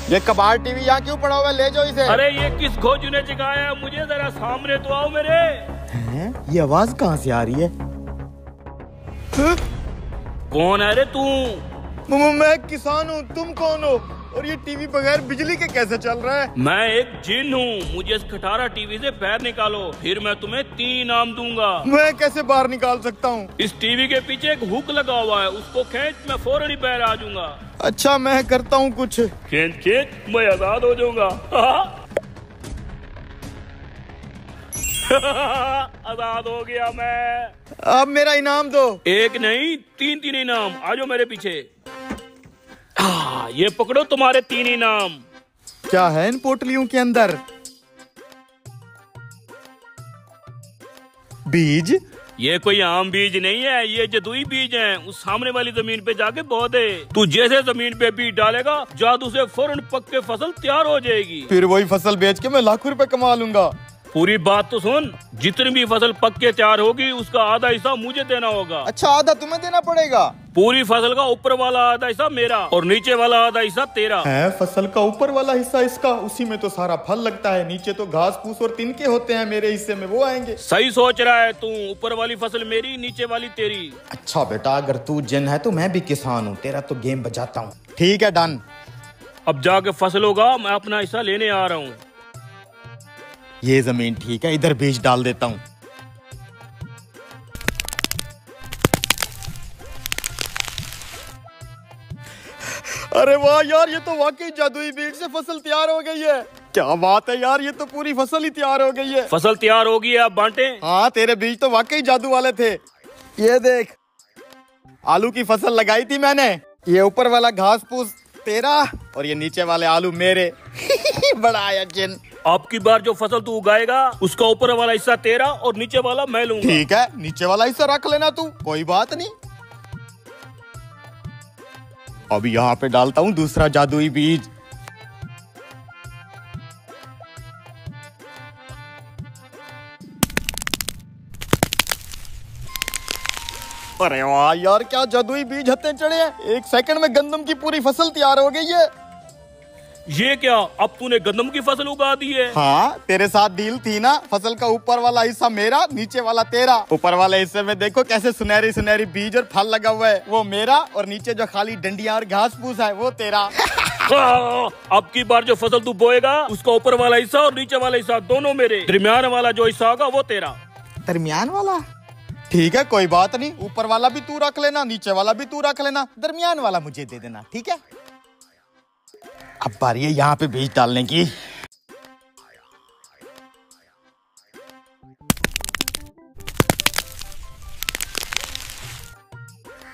ये कबाड़ टीवी यहाँ क्यों पड़ा हुआ है? ले जाओ इसे। अरे ये किस खोजू ने जगाया है? मुझे जरा सामने तो आओ मेरे। हैं? ये आवाज कहाँ से आ रही है? कौन है रे तू? मैं किसान हूँ, तुम कौन हो? और ये टीवी बगैर बिजली के कैसे चल रहा है? मैं एक जिन हूँ, मुझे इस खटारा टीवी से पैर निकालो, फिर मैं तुम्हें 3 इनाम दूंगा। मैं कैसे बाहर निकाल सकता हूँ? इस टीवी के पीछे एक हुक लगा हुआ है, उसको खींच, मैं फौरन ही बाहर आ जाऊंगा। अच्छा मैं करता हूँ कुछ। खींच खींच, मैं आजाद हो जाऊंगा। आजाद हो गया मैं। अब मेरा इनाम दो। एक नहीं 3 इनाम। आ जाओ मेरे पीछे। ये पकड़ो तुम्हारे 3 इनाम। क्या है इन पोटलियों के अंदर? बीज? ये कोई आम बीज नहीं है, ये जदुई बीज हैं। उस सामने वाली जमीन पे जाके बो दे। तू जैसे जमीन पे बीज डालेगा, जादू से फौरन पक के फसल तैयार हो जाएगी। फिर वही फसल बेच के मैं लाखों रुपए कमा लूंगा। पूरी बात तो सुन, जितनी भी फसल पक के तैयार होगी उसका आधा हिस्सा मुझे देना होगा। अच्छा आधा तुम्हें देना पड़ेगा? पूरी फसल का ऊपर वाला आधा हिस्सा मेरा और नीचे वाला आधा हिस्सा तेरा है। फसल का ऊपर वाला हिस्सा इसका, उसी में तो सारा फल लगता है, नीचे तो घास फूस और तिनके होते हैं, मेरे हिस्से में वो आएंगे। सही सोच रहा है तू। ऊपर वाली फसल मेरी, नीचे वाली तेरी। अच्छा बेटा, अगर तू जिन है तो मैं भी किसान हूँ, तेरा तो गेम बजाता हूँ। ठीक है डन। अब जाके फसल होगा, मैं अपना हिस्सा लेने आ रहा हूँ। ये जमीन ठीक है, इधर बीज डाल देता हूँ। अरे वाह यार, ये तो वाकई जादुई बीज से फसल तैयार हो गई है। क्या बात है यार, ये तो पूरी फसल ही तैयार हो गई है। फसल तैयार होगी, आप बांटे। हाँ तेरे बीज तो वाकई जादू वाले थे। ये देख, आलू की फसल लगाई थी मैंने। ये ऊपर वाला घास फूस तेरा और ये नीचे वाले आलू मेरे। बड़ा आया जिन। आपकी बार जो फसल तू उगाएगा उसका ऊपर वाला हिस्सा तेरा और नीचे वाला मैं लूंगा। ठीक है, नीचे वाला हिस्सा रख लेना तू, कोई बात नहीं। अब यहाँ पे डालता हूँ दूसरा जादुई बीज। अरे वाह यार, क्या जादुई बीज हत्ते चढ़े हैं। 1 सेकंड में गंदम की पूरी फसल तैयार हो गई है। ये क्या, अब तूने गंदम की फसल उगा दी है? हाँ तेरे साथ डील थी ना, फसल का ऊपर वाला हिस्सा मेरा, नीचे वाला तेरा। ऊपर वाले हिस्से में देखो कैसे सुनहरी सुनहरी बीज और फल लगा हुआ है, वो मेरा, और नीचे जो खाली डंडियां और घास फूस है वो तेरा। अब की बार जो फसल तू बोएगा उसका ऊपर वाला हिस्सा और नीचे वाला हिस्सा दोनों मेरे, दरमियान वाला जो हिस्सा होगा वो तेरा। दरमियान वाला? ठीक है कोई बात नहीं, ऊपर वाला भी तू रख लेना, नीचे वाला भी तू रख लेना, दरमियान वाला मुझे दे देना, ठीक है? अब बारी है यहाँ पे बीज डालने की।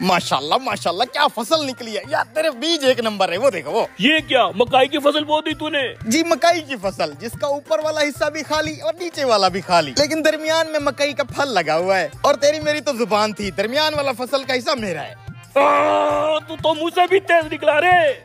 माशाल्लाह माशाल्लाह, क्या फसल निकली है यार, तेरे बीज एक नंबर है। वो देखो वो। ये क्या, मकाई की फसल बो दी तूने? जी मकाई की फसल, जिसका ऊपर वाला हिस्सा भी खाली और नीचे वाला भी खाली, लेकिन दरमियान में मकई का फल लगा हुआ है। और तेरी मेरी तो जुबान थी, दरमियान वाला फसल का हिस्सा मेरा है। तू तो मुझसे भी तेज निकला रे।